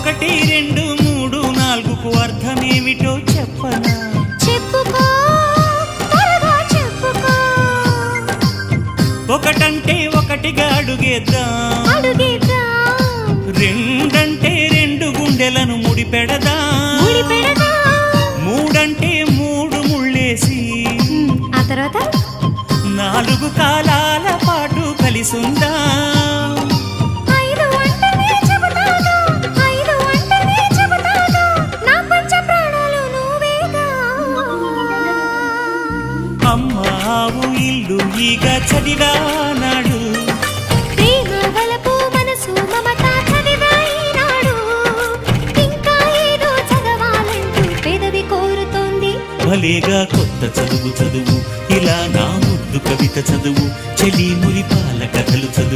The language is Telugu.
ఒకటి రెండు మూడు నాలుగుకు అర్థమేమిటో చెప్పనా? చెప్పుకో త్వరగా చెప్పుకో. ఒకటంటే ఒకటిగా అడుగేద్దాం, రెండంటే రెండు గుండెలను ముడిపెడదాం, మూడంటే మూడు ముళ్ళేసి ఆ తర్వాత నాలుగు కాలాల పాటు కలిసుందాం. అమ్మావు ఇల్లు ఈగ చదివానాడు, ప్రేమ వలపు మనసు మమత చదివాయినాడు. ఇంకా ఏదో చదవాలంటూ పెదవి కోరుతోంది. భలేగా కొత్త చదువు చదువు, ఇలా నా ముద్దు కవిత చదువు, చెలి మురిపాల కథలు చదువు.